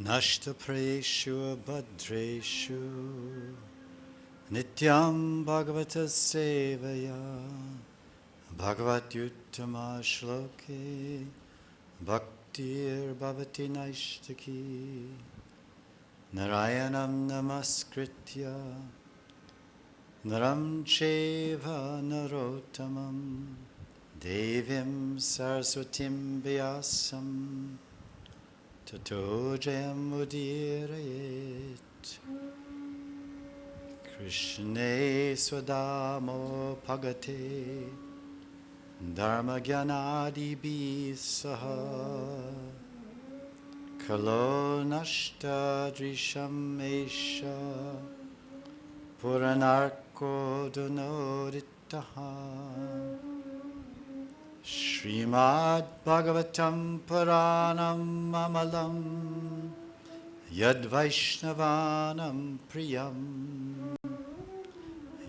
Nashtapreshu Bhadreshu Nityam Bhagavata Sevaya Bhagavat Yuttama Shloke Bhaktir Bhavati Naishtaki Narayanam Namaskritya Naram Cheva Narottamam Devim Saraswatim Vyasam Tato Jayam Udirayet Krishne Swadamo Pagate Dharma Gyanadi Bisaha Kalo Nashta Drisham Esha Puranarko Dunoditaha Srimad Bhagavatam Puranam Amalam Yad Vaishnavanam Priyam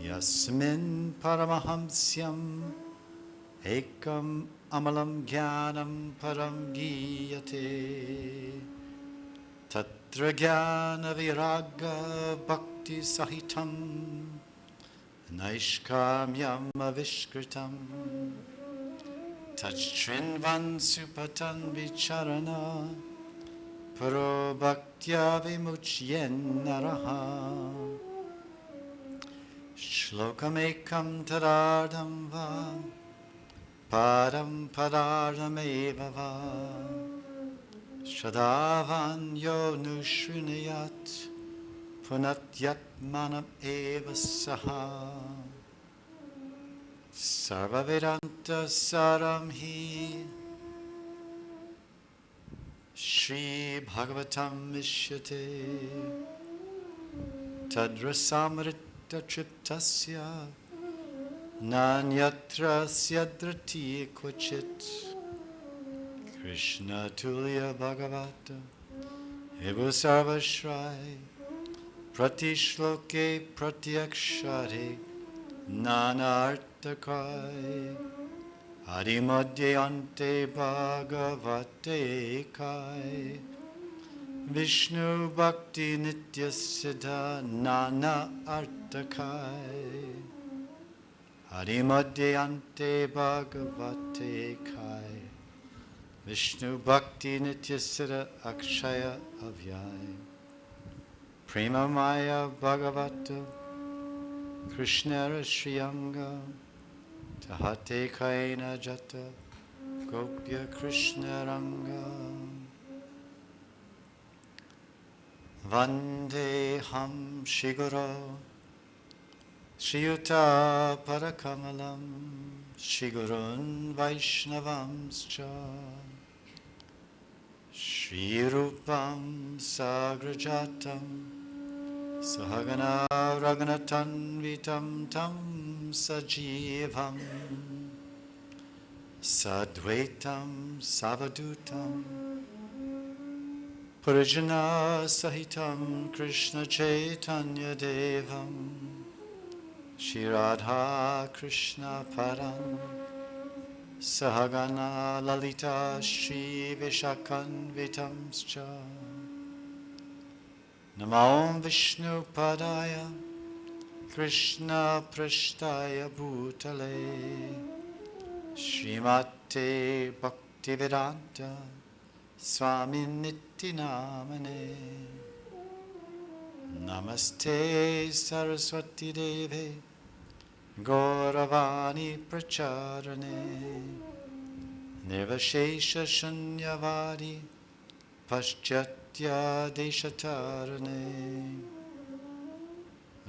Yasmin Paramahamsyam Ekam Amalam Jnanam Param Giyate Tatra Jnana Viraga Bhakti Sahitam Naishkamyam Avishkritam Tachrinvan Supatan Vicharana Paro Bhaktya Vimuchyen Naraha Shlokam Ekam Tadardam Va Padam Padardam Eva Va Shadavan Yo Nushrinayat Punatyat Manam Eva Saha Sarva Vedanta Saram Hi Shri Bhagavatam Vishyate Tadrasamrita Triptasya Nanyatra Syadrati Kvachit Krishna Tulya Bhagavata Vibhu Sarvashrai Prati Shloke Pratyakshare Nanartakai Adimadhyante Bhagavate Kai Vishnu Bhakti Nitya Siddha Nana Artakai Adimadhyante Bhagavate Kai Vishnu Bhakti Nitya Siddha Akshaya Avyai Prema Maya Bhagavata Krishna Shriyanga Tahate Kaina Jata Gopya Krishna Ranga Vandeham Shiguro Shriyuta Parakamalam Shigurun Vaishnavamscha Shriyurupam Sagrajatam Sahagana Raghunatan Vitam Tam Sajivam Sadvaitam Savadutam Purajana Sahitam Krishna Chaitanya Devam Shri Radha Krishna Param Sahagana Lalita Shri Vishakanvitamscha Namo Vishnu Padaya Krishna Prishtaya Bhutale Srimate Bhaktivedanta Swami Nityanamane Namaste Saraswati Deve Gauravani Pracharane Nirvashesha Shunyavadi Paschatya Deshatarane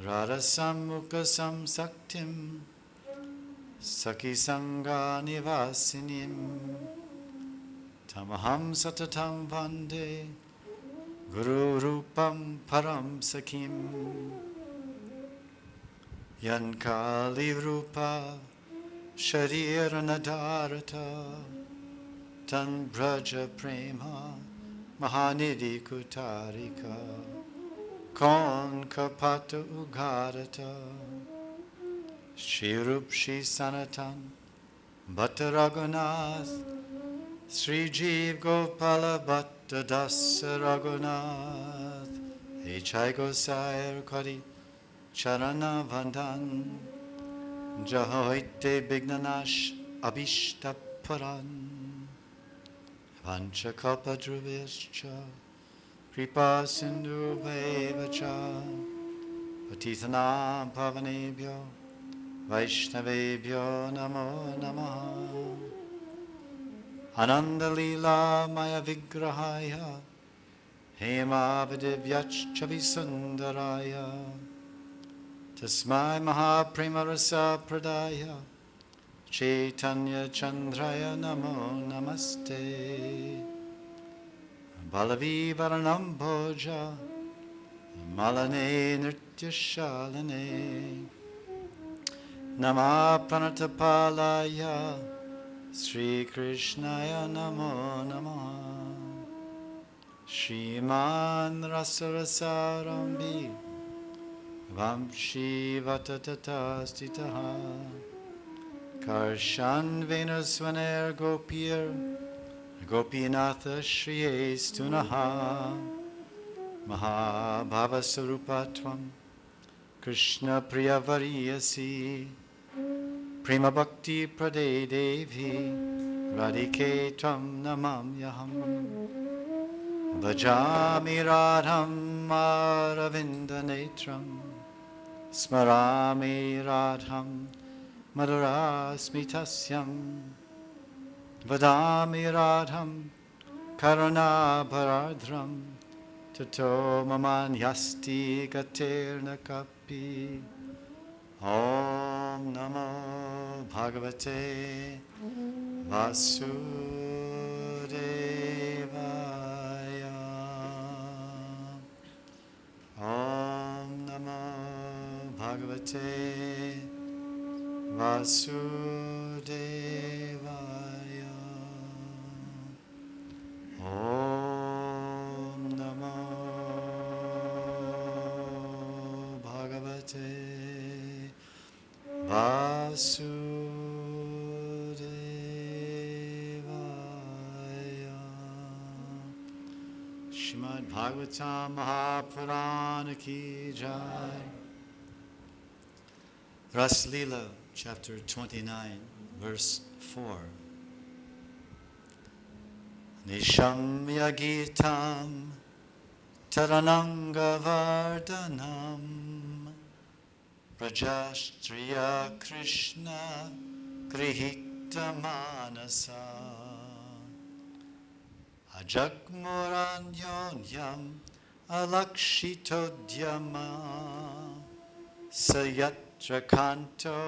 Radhasamukha Samsaktim Saki Sangha Nivasinim Tamaham Satatam Vande Guru Rupam Param Sakim Yankali Rupa Sharira Nadarata Tan Braja Prema Mahanidhi Kutarika Kon Kapata Ugarata Shirup Shi Sanatan Bhatta Raghunath Sri Jeev Gopala Bhatta Dasa Raghunath Hechai Gosair Kari Charana Vandan Jahoite Bignanash Abhishta Paran Vanchakalpa Druvescha Kripa Sindhu Vevacha Patitanam Pavanebhyo Vaishnavebhyo Namo Namaha Ananda Lila Maya Vigrahaya Hema Vidivyach Chavisundaraya Tasmai Mahaprema Rasa Pradaya Chaitanya Chandraya Namo Namaste Balavi Varanam Bhoja Malane Nritya Shalane Nama Pranatapalaya Sri Krishnaya Namo Namaha Shriman Rasarasarambi Vamshi Vatatata Stitaha Karshan Venuswaner Gopir Gopinatha Shri Stunaha Mahabhava Sarupatvam Krishna Priyavariyasi Prima Bhakti Prade Devi Radhike Tvam Namamyaham Bhajami Radham Aravinda Netram Smarami Radham Madhura Smitasyam Vadami Radham Karuna Bharadram Tato Mamanyasti Gaterna Kapi Om Namo Bhagavate Vasudevaya Om Namo Bhagavate Vasudevaya Om Namo Bhagavate Vasudevaya Srimad Bhagavatam Mahapurana Ki Jai Ras Leela, chapter 29, verse 4. Nishamya Gitam Tarananga Vardhanam Rajastriya Krishna Grihita Manasa Ajagmuranyonyam Alakshitodyama Sayatra Kanto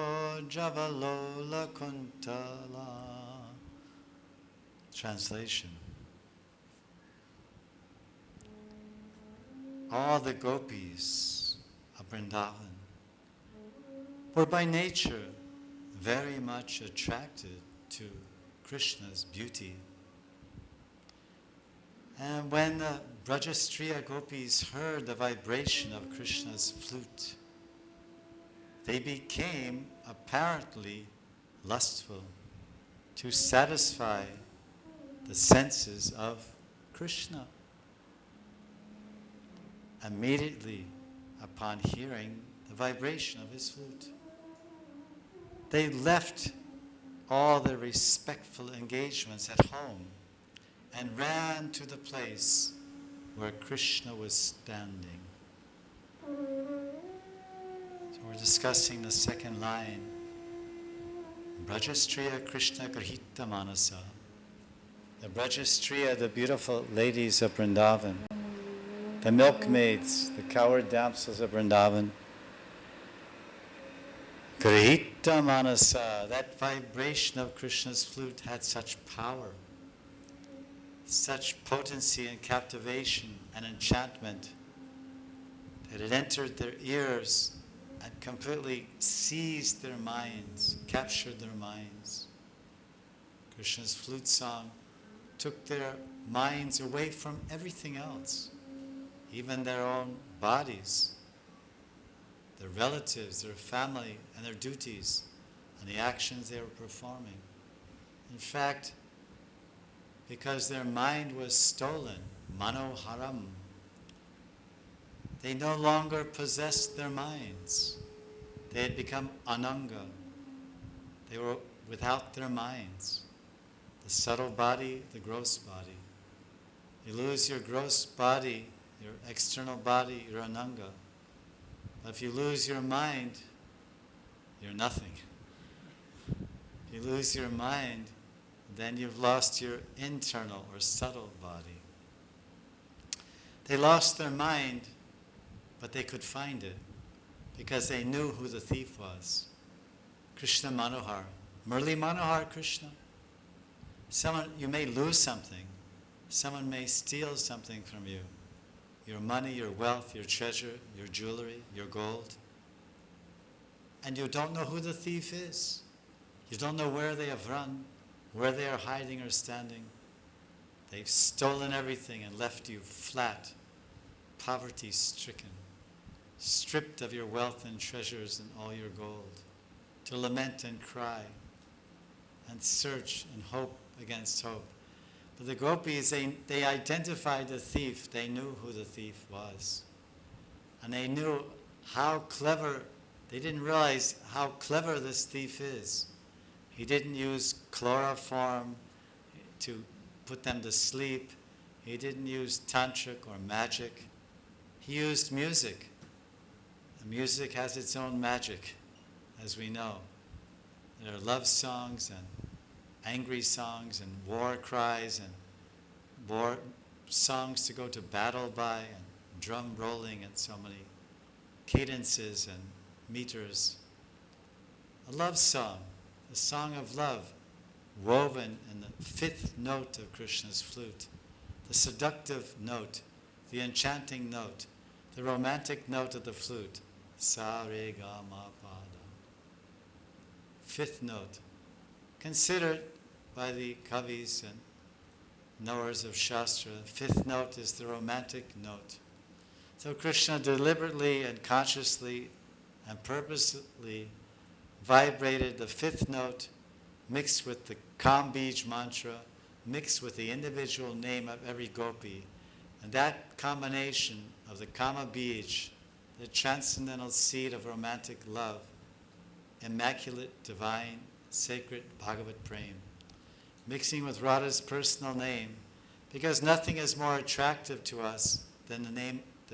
Javalola Kuntala. Translation. All the gopis of Vrindavan were by nature very much attracted to Krishna's beauty. And when the Brajastriya gopis heard the vibration of Krishna's flute, they became apparently lustful to satisfy the senses of Krishna. Immediately upon hearing the vibration of his flute, they left all their respectful engagements at home and ran to the place where Krishna was standing. So we're discussing the second line. Brajastriya Krishna Grahita Manasa. The Brajastriya, the beautiful ladies of Vrindavan, the milkmaids, the cowherd damsels of Vrindavan. Grahita Manasa, that vibration of Krishna's flute had such power, such potency and captivation and enchantment that it entered their ears and completely seized their minds, captured their minds. Krishna's flute song took their minds away from everything else, even their own bodies, their relatives, their family, and their duties, and the actions they were performing. In fact, because their mind was stolen, manoharam, they no longer possessed their minds. They had become ananga. They were without their minds. The subtle body, the gross body. You lose your gross body, your external body, you're ananga. But if you lose your mind, you're nothing. If you lose your mind, then you've lost your internal or subtle body. They lost their mind, but they could find it because they knew who the thief was. Krishna Manohar. Murli Manohar Krishna. You may lose something. Someone may steal something from you. Your money, your wealth, your treasure, your jewelry, your gold. And you don't know who the thief is. You don't know where they have run, where they are hiding or standing. They've stolen everything and left you flat, poverty-stricken, stripped of your wealth and treasures and all your gold, to lament and cry and search and hope against hope. But the gopis, they identified the thief. They knew who the thief was. And they knew how clever, they didn't realize how clever this thief is. He didn't use chloroform to put them to sleep. He didn't use tantric or magic. He used music. And music has its own magic, as we know. There are love songs and angry songs and war cries and war songs to go to battle by and drum rolling and so many cadences and meters. A love song, a song of love, woven in the fifth note of Krishna's flute, the seductive note, the enchanting note, the romantic note of the flute, sa re ga ma pa da. Fifth note, considered by the kavis and knowers of Shastra. Fifth note is the romantic note. So Krishna deliberately and consciously and purposely vibrated the fifth note, mixed with the Kam Bij mantra, mixed with the individual name of every gopi. And that combination of the Kama Bij, the transcendental seed of romantic love, immaculate, divine, sacred Bhagavat Prem, mixing with Radha's personal name, because nothing is more attractive to us than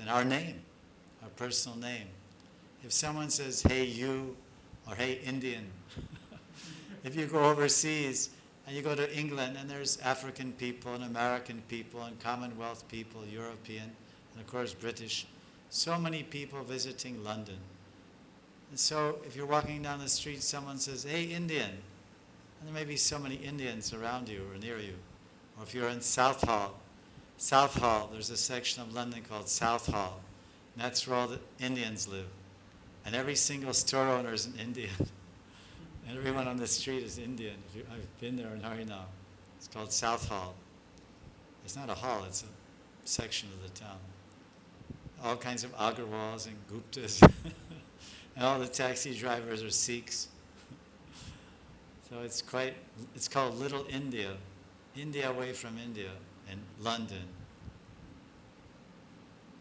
our name, our personal name. If someone says, hey you, or hey Indian, if you go overseas and you go to England and there's African people and American people and Commonwealth people, European, and of course British, so many people visiting London. And so if you're walking down the street, someone says, hey Indian, and there may be so many Indians around you or near you. Or if you're in Southall, there's a section of London called Southall, and that's where all the Indians live. And every single store owner is an Indian. And everyone on the street is Indian. I've been there in Harinam. It's called Southall. It's not a hall, it's a section of the town. All kinds of Agarwals and Guptas. And all the taxi drivers are Sikhs. So it's called Little India, India away from India, in London.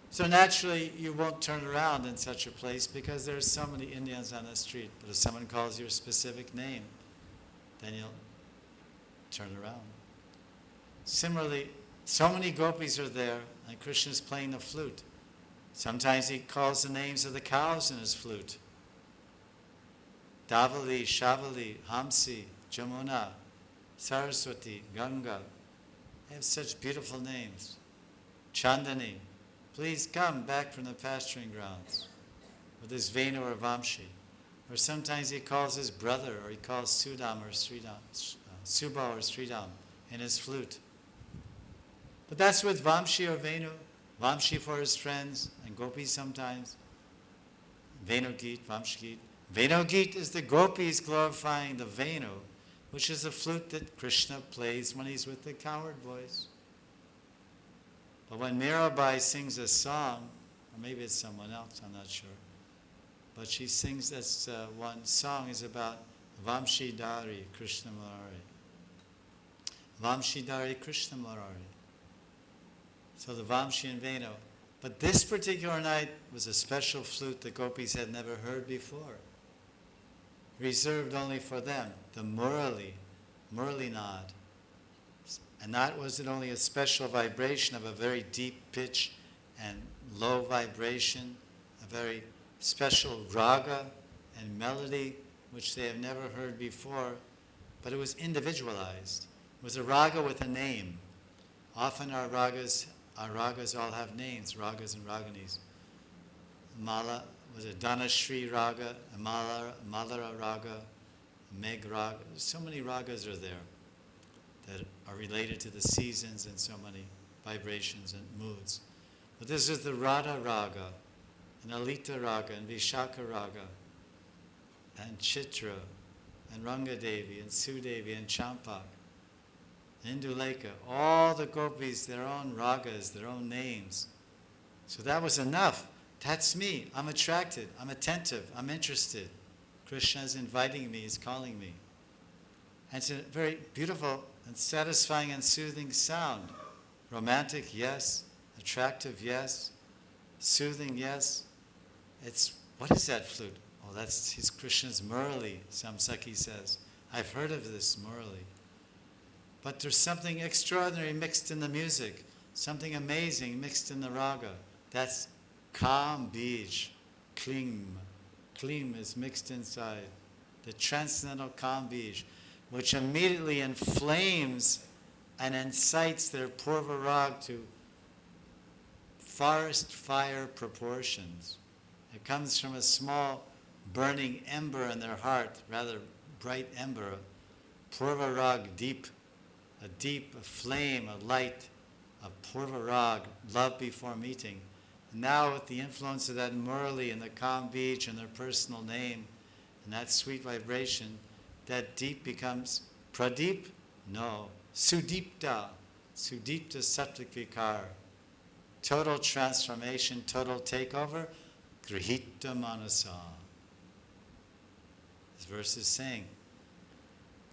So naturally, you won't turn around in such a place because there's so many Indians on the street. But if someone calls you a specific name, then you'll turn around. Similarly, so many gopis are there, and Krishna's playing the flute. Sometimes he calls the names of the cows in his flute. Davali, Shavali, Hamsi, Jamuna, Saraswati, Ganga. They have such beautiful names. Chandani, please come back from the pasturing grounds with his Venu or Vamshi. Or sometimes he calls his brother, or he calls Sudam or Sridam, Subha or Sridam in his flute. But that's with Vamshi or Venu. Vamshi for his friends, and gopis sometimes. Venu Geet, Vamshi Geet. Venu Geet is the gopis glorifying the Venu, which is the flute that Krishna plays when he's with the cowherd boys. But when Mirabai sings a song, or maybe it's someone else, I'm not sure, but she sings this one song is about Vamshidhari Krishna Murari. Vamshidhari Krishna Murari. So the Vamshi and Venu. But this particular night was a special flute the gopis had never heard before. Reserved only for them, the Murali Nad. And not was it only a special vibration of a very deep pitch and low vibration, a very special raga and melody which they have never heard before, but it was individualized. It was a raga with a name. Often our ragas all have names, ragas and raganis. Mala was a Dhanashri raga, a Malara raga, a Meg raga. So many ragas are there that are related to the seasons and so many vibrations and moods. But this is the Radha raga, and Alita raga, and Vishaka raga, and Chitra, and Rangadevi, and Sudevi, and Champak, Induleka, all the gopis, their own ragas, their own names. So that was enough. That's me. I'm attracted. I'm attentive. I'm interested. Krishna is inviting me. He's calling me. And it's a very beautiful and satisfying and soothing sound. Romantic, yes. Attractive, yes. Soothing, yes. What is that flute? Oh, he's Krishna's Murali, Samsaki says. I've heard of this Murali. But there's something extraordinary mixed in the music, something amazing mixed in the raga. That's Kam Bij, Klim. Klim is mixed inside. The transcendental Kam Bij, which immediately inflames and incites their Purva Rag to forest fire proportions. It comes from a small burning ember in their heart, rather bright ember, Purva Rag deep, a flame, a light, a Purva Rag, love before meeting. Now with the influence of that Murali and the Kam Bij and their personal name and that sweet vibration, that deep becomes Pradeep? No. Sudipta. Sudipta Sattvic Vikar. Total transformation, total takeover. Grihita Manasa. This verse is saying,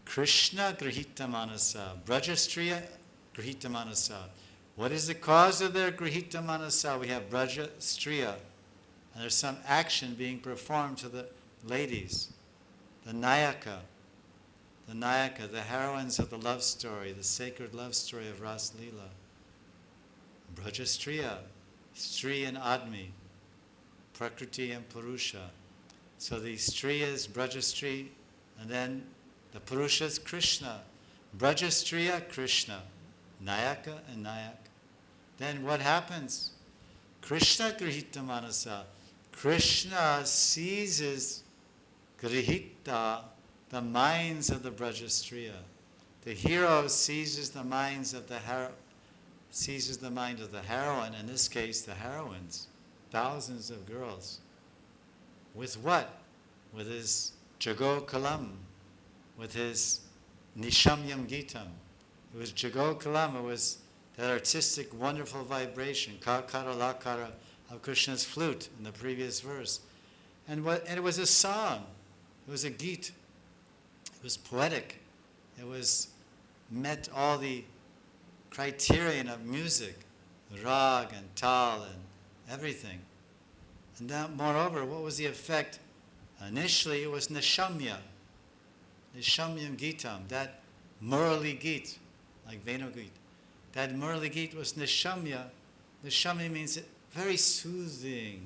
Krishna Grihita Manasa. Brajastriya Grihita Manasa. What is the cause of their Grihita Manasa? We have Brajastriya. And there's some action being performed to the ladies. The Nayaka, the heroines of the love story, the sacred love story of Ras Leela. Brajastriya, Stri and Admi, Prakriti and Purusha. So the Striyas, Brajastri, and then the Purusha's Krishna. Brajastriya, Krishna. Nayaka and Nayak. Then what happens? Krishna Grihita Manasa. Krishna seizes Grihita, the minds of the Brajastriya. The hero seizes the minds of the seizes the mind of the heroine, in this case the heroines, thousands of girls. With what? With his Jago Kalam, with his Nishamyam Gitam. It was Jago Kalam, it was that artistic, wonderful vibration, Kakara Lakara of Krishna's flute in the previous verse. And it was a song. It was a geet. It was poetic. It was met all the criterion of music, rag and tal and everything. And that, moreover, what was the effect? Initially, it was nishamya, nishamyam gitam, that Murali Geet, like Venu Geet. That Murali Geet was nishamya. Nishamya means very soothing,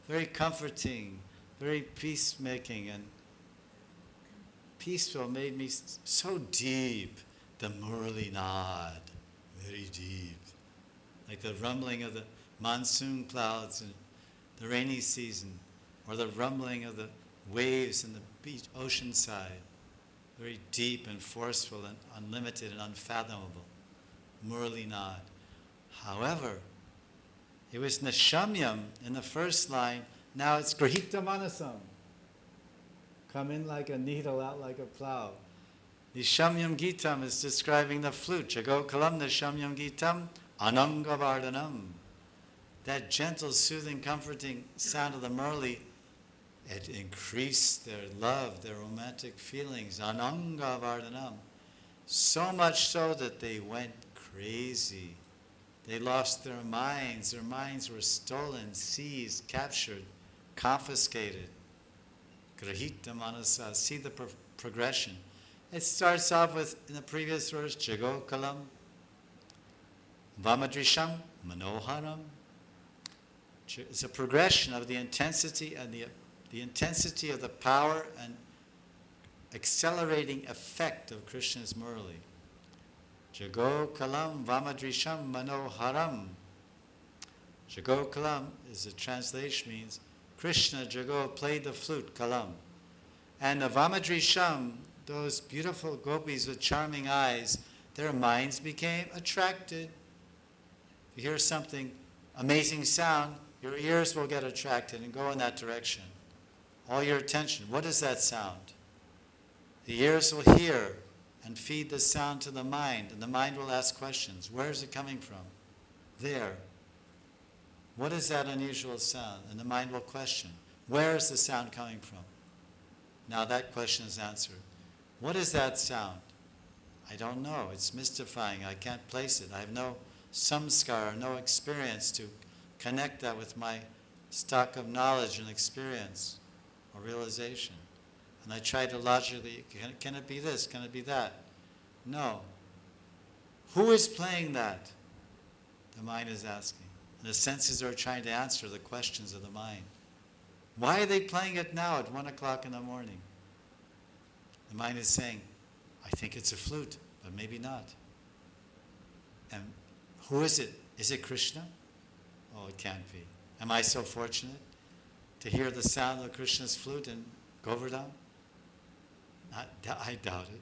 very comforting, very peacemaking and peaceful, made me so deep. The Murali Naad, very deep. Like the rumbling of the monsoon clouds in the rainy season, or the rumbling of the waves in the beach, ocean side. Very deep and forceful and unlimited and unfathomable. Murali Naad. However, it was Nishamyam in the first line, now it's Grahita Manasam. Come in like a needle, out like a plow. Nishamyam Gitam is describing the flute. Jago Kalam Nishamyam Gitam Ananga Vardhanam. That gentle, soothing, comforting sound of the Murli, it increased their love, their romantic feelings. Ananga Vardhanam. So much so that they went crazy. They lost their minds. Their minds were stolen, seized, captured, confiscated. Grahita Manasa. See the progression. It starts off with, in the previous verse, Jago Kalam, Vamadrisham, Manoharam. It's a progression of the intensity and the intensity of the power and accelerating effect of Krishna's Murli. Jago Kalam, Vamadrisham, Manoharam. Jago Kalam is the translation, means Krishna, Jago, played the flute, Kalam. And the Vamadrisham, those beautiful gopis with charming eyes, their minds became attracted. If you hear something, amazing sound, your ears will get attracted and go in that direction. All your attention, what is that sound? The ears will hear and feed the sound to the mind, and the mind will ask questions. Where is it coming from? There. What is that unusual sound? And the mind will question. Where is the sound coming from? Now that question is answered. What is that sound? I don't know. It's mystifying. I can't place it. I have no samskar, no experience to connect that with my stock of knowledge and experience or realization. And I try to logically, can it be this? Can it be that? No. Who is playing that? The mind is asking. And the senses are trying to answer the questions of the mind. Why are they playing it now at 1 o'clock in the morning? The mind is saying, I think it's a flute, but maybe not. And who is it? Is it Krishna? Oh, it can't be. Am I so fortunate to hear the sound of Krishna's flute in Govardhan? I doubt it,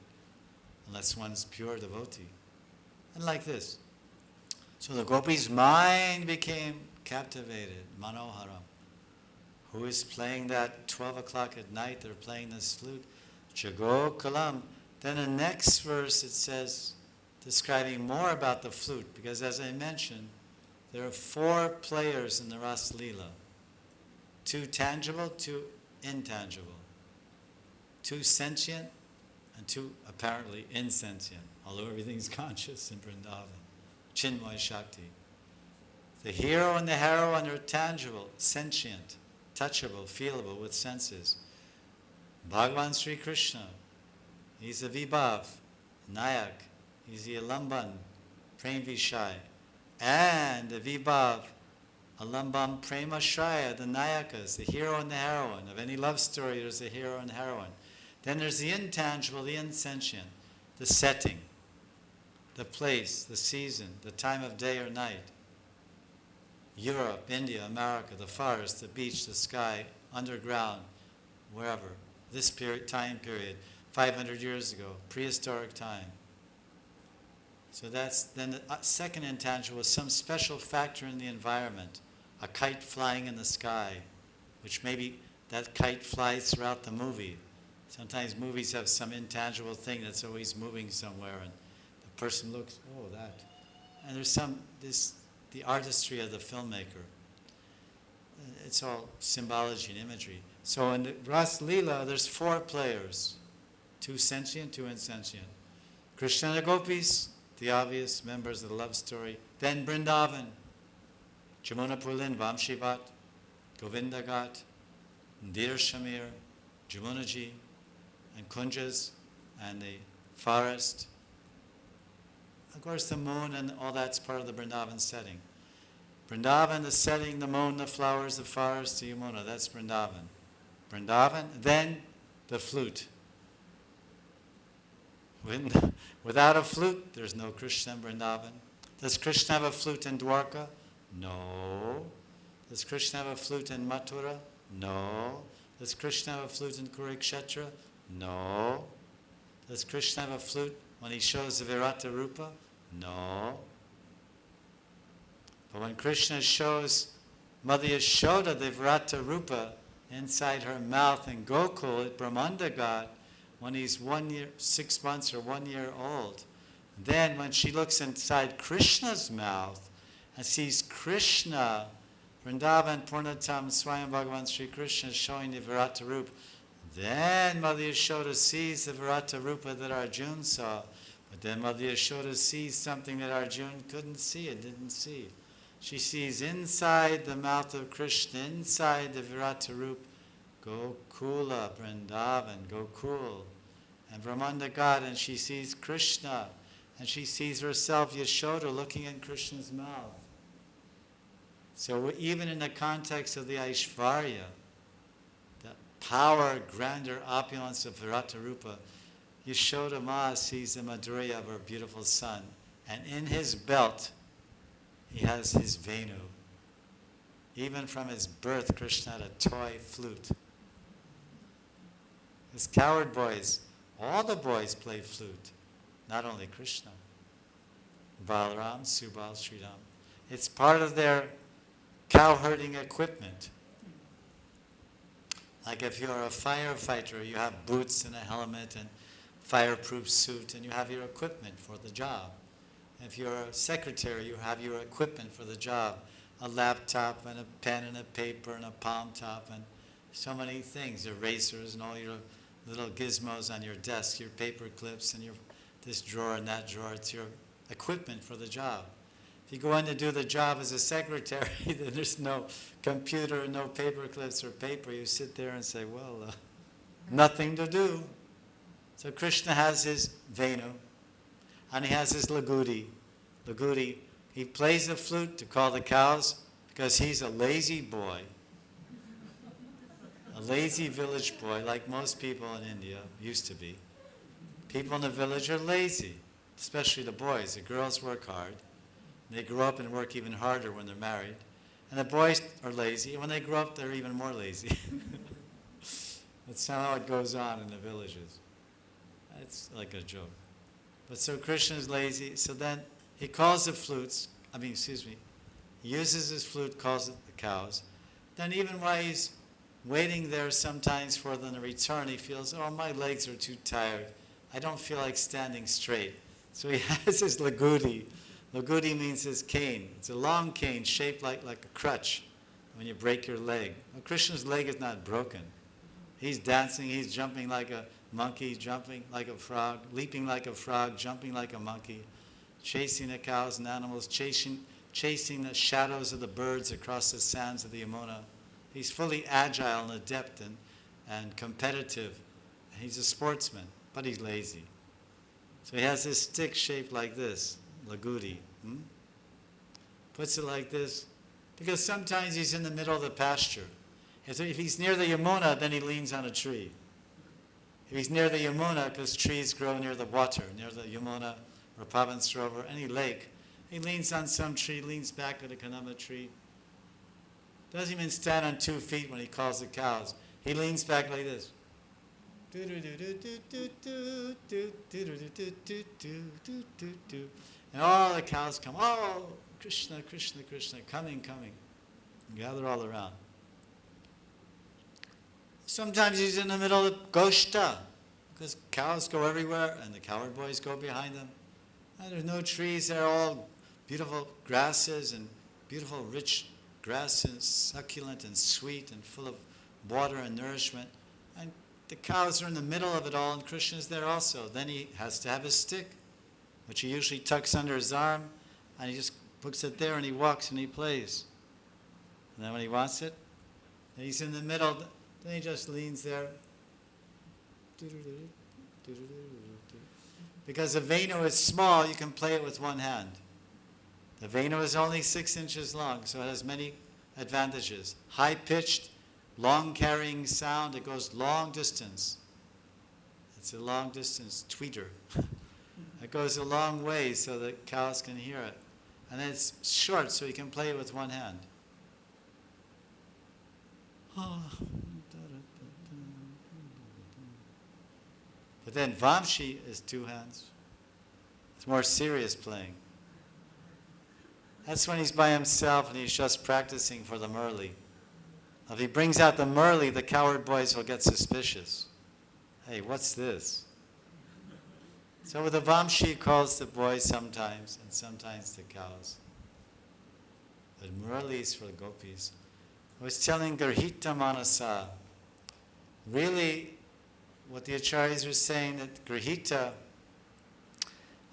unless one's pure devotee. And like this. So the gopis' mind became captivated, Manoharam. Who is playing that 12 o'clock at night? They're playing this flute. Jago Kalam. Then the next verse it says, describing more about the flute, because as I mentioned, there are 4 players in the Ras Leela. 2 tangible, 2 intangible. 2 sentient, and 2 apparently insentient, although everything's conscious in Vrindavan. Chinmay Shakti. The hero and the heroine are tangible, sentient, touchable, feelable with senses. Bhagavan Sri Krishna, he's a Vibhav, Nayak, he's the Alamban, Prem Vishai. And the Vibhav, Alambam Prema Shraya, the Nayakas, the hero and the heroine. Of any love story, there's a hero and heroine. Then there's the intangible, the insentient, the setting, the place, the season, the time of day or night. Europe, India, America, the forest, the beach, the sky, underground, wherever. This time period, 500 years ago, prehistoric time. So that's then the second intangible was some special factor in the environment, a kite flying in the sky, which maybe that kite flies throughout the movie. Sometimes movies have some intangible thing that's always moving somewhere, and the person looks, oh, that. And there's the artistry of the filmmaker. It's all symbology and imagery. So in the Ras Leela, there's 4 players. two sentient, two insentient. Krishna and the gopis, the obvious members of the love story. Then Vrindavan, Jamuna Pulin, Vamshivat, Govinda Ghat, Ndir Shamir, Jamunaji, and Kunjas, and the forest. Of course, the moon and all that's part of the Vrindavan setting. Vrindavan, the setting, the moon, the flowers, the forest, the Yamuna, that's Vrindavan. Vrindavan, then the flute. Without a flute, there's no Krishna in Vrindavan. Does Krishna have a flute in Dwarka? No. Does Krishna have a flute in Mathura? No. Does Krishna have a flute in Kurukshetra? No. Does Krishna have a flute when he shows the Virata Rupa? No. But when Krishna shows Mother Yashoda the Virata Rupa inside her mouth in Gokul at Brahmanda Ghat, when he's 1 year, 6 months or 1 year old, then when she looks inside Krishna's mouth and sees Krishna, Vrindavan Purnatam Swayam Bhagavan Sri Krishna showing the Virata Rupa, then Mother Yashoda sees the Virata Rupa that Arjuna saw. But then Mother Yashoda sees something that Arjuna couldn't see, it didn't see. She sees inside the mouth of Krishna, inside the Virata Rupa, Gokula, Vrindavan, Gokul, and Brahmanda Ghat, and she sees Krishna, and she sees herself, Yashoda, looking in Krishna's mouth. So even in the context of the Aishvarya, the power, grandeur, opulence of Virata Rupa, Yashoda Ma sees the Madhurya of her beautiful son, and in his belt, he has his Venu. Even from his birth, Krishna had a toy flute. His cowherd boys, all the boys play flute, not only Krishna. Balaram, Subal, Sridham. It's part of their cow-herding equipment. Like if you're a firefighter, you have boots and a helmet and fireproof suit, and you have your equipment for the job. If you're a secretary, you have your equipment for the job. A laptop and a pen and a paper and a palm top and so many things, erasers and all your little gizmos on your desk, your paper clips and your this drawer and that drawer. It's your equipment for the job. If you go in to do the job as a secretary, then there's no computer, no paper clips or paper. You sit there and say, well, nothing to do. So Krishna has his Venu, and he has his Lagudi. Lagudi, he plays the flute to call the cows because he's a lazy boy. A lazy village boy, like most people in India used to be. People in the village are lazy, especially the boys. The girls work hard. They grow up and work even harder when they're married. And the boys are lazy, and when they grow up, they're even more lazy. That's how it goes on in the villages. It's like a joke. But so Krishna is lazy, so then he calls the flutes, he uses his flute, calls it the cows. Then even while he's waiting there sometimes for them to return, he feels, oh, my legs are too tired. I don't feel like standing straight. So he has his lagudi. Lagudi means his cane. It's a long cane shaped like a crutch when you break your leg. Well, Krishna's leg is not broken. He's dancing, he's jumping like a monkey, jumping like a frog, leaping like a frog, jumping like a monkey, chasing the cows and animals, chasing the shadows of the birds across the sands of the Yamuna. He's fully agile and adept and competitive. He's a sportsman, but he's lazy. So he has this stick shaped like this, lagudi. Puts it like this, because sometimes he's in the middle of the pasture. If he's near the Yamuna, then he leans on a tree. If he's near the Yamuna, because trees grow near the water, near the Yamuna or Pavan Sarovar, any lake, he leans on some tree, leans back at a kanama tree. Doesn't even stand on 2 feet when he calls the cows. He leans back like this. And all the cows come, oh, Krishna, Krishna, Krishna, coming, coming. Gather all around. Sometimes he's in the middle of Goshta, because cows go everywhere and the cowherd boys go behind them. And there's no trees, they're all beautiful grasses and beautiful rich grass and succulent and sweet and full of water and nourishment. And the cows are in the middle of it all, and Krishna's there also. Then he has to have his stick, which he usually tucks under his arm, and he just puts it there, and he walks and he plays. And then when he wants it, and he's in the middle, then he just leans there. Because the Venu is small, you can play it with one hand. The Venu is only 6 inches long, so it has many advantages. High-pitched, long-carrying sound, it goes long distance. It's a long-distance tweeter. It goes a long way so that cows can hear it. And then it's short, so you can play it with one hand. But then Vamshi is 2 hands. It's more serious playing. That's when he's by himself and he's just practicing for the Murli. If he brings out the Murli, the coward boys will get suspicious. Hey, what's this? So with the Vamshi, he calls the boys sometimes, and sometimes the cows. But Murli is for the gopis. I was telling Grihita Manasa, really what the acharyas are saying, that Grihita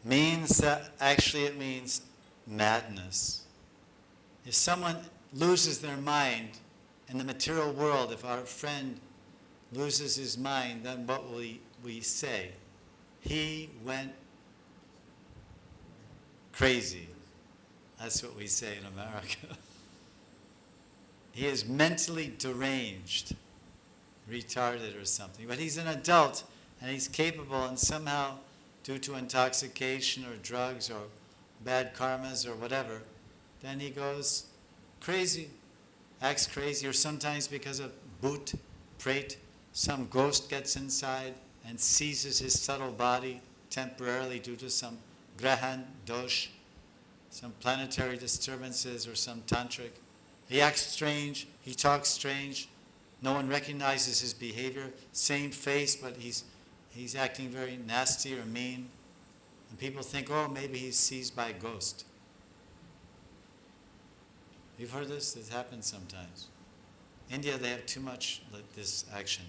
means that actually it means madness. If someone loses their mind in the material world, if our friend loses his mind, then what will we say? He went crazy. That's what we say in America. He is mentally deranged, retarded or something. But he's an adult and he's capable, and somehow, due to intoxication or drugs or bad karmas or whatever, then he goes crazy, acts crazy, or sometimes because of bhut, prait, some ghost gets inside and seizes his subtle body temporarily due to some grahan, dosh, some planetary disturbances or some tantric. He acts strange, he talks strange, no one recognizes his behavior, same face, but he's acting very nasty or mean. And people think, oh, maybe he's seized by a ghost. You've heard this? This happens sometimes. India, they have too much like this action.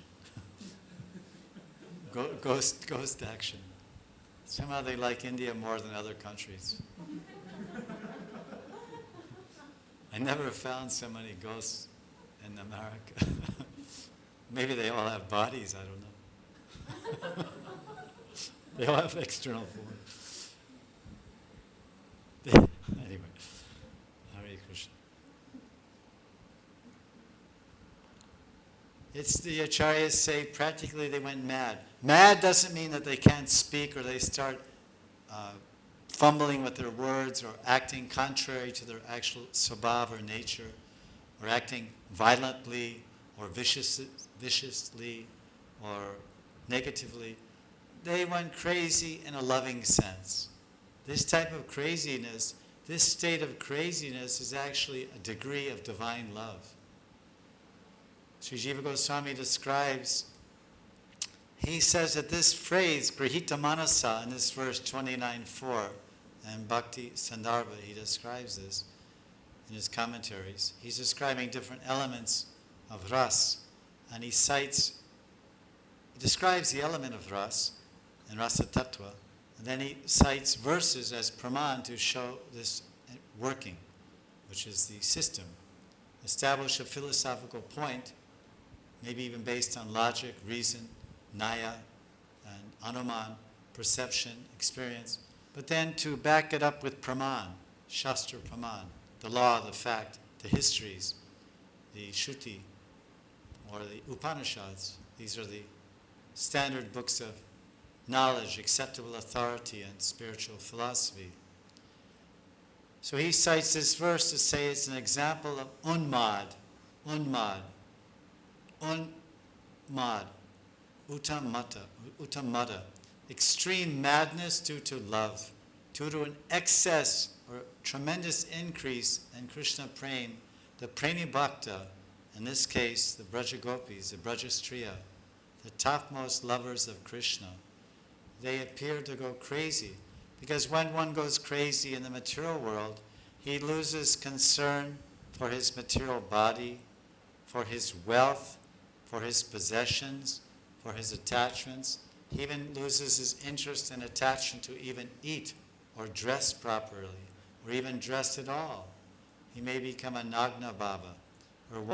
Ghost action. Somehow they like India more than other countries. I never found so many ghosts in America. Maybe they all have bodies, I don't know. They all have external forms. Anyway, Hare Krishna. It's the acharyas say practically they went mad. Mad doesn't mean that they can't speak or they start fumbling with their words or acting contrary to their actual swabhav or nature, or acting violently or viciously or negatively. They went crazy in a loving sense. This type of craziness, this state of craziness is actually a degree of divine love. Sri Jiva Goswami describes, he says that this phrase, Grihita Manasa, in this verse 29.4, and Bhakti Sandarbha, he describes this in his commentaries. He's describing different elements of ras, and he describes the element of ras and rasa tattva, and then he cites verses as praman to show this working, which is the system. Establish a philosophical point, maybe even based on logic, reason, naya, and anuman, perception, experience, but then to back it up with praman, shastra praman, the law, the fact, the histories, the shruti, or the Upanishads. These are the standard books of knowledge, acceptable authority, and spiritual philosophy. So he cites this verse to say it's an example of unmad, utamada, extreme madness due to love, due to an excess or tremendous increase in Krishna prem, the premi bhakta, in this case the Braja Gopis, the Braja Striya, the topmost lovers of Krishna, they appear to go crazy. Because when one goes crazy in the material world, he loses concern for his material body, for his wealth, for his possessions, for his attachments. He even loses his interest and attachment to even eat or dress properly, or even dress at all. He may become a Nagna Baba, or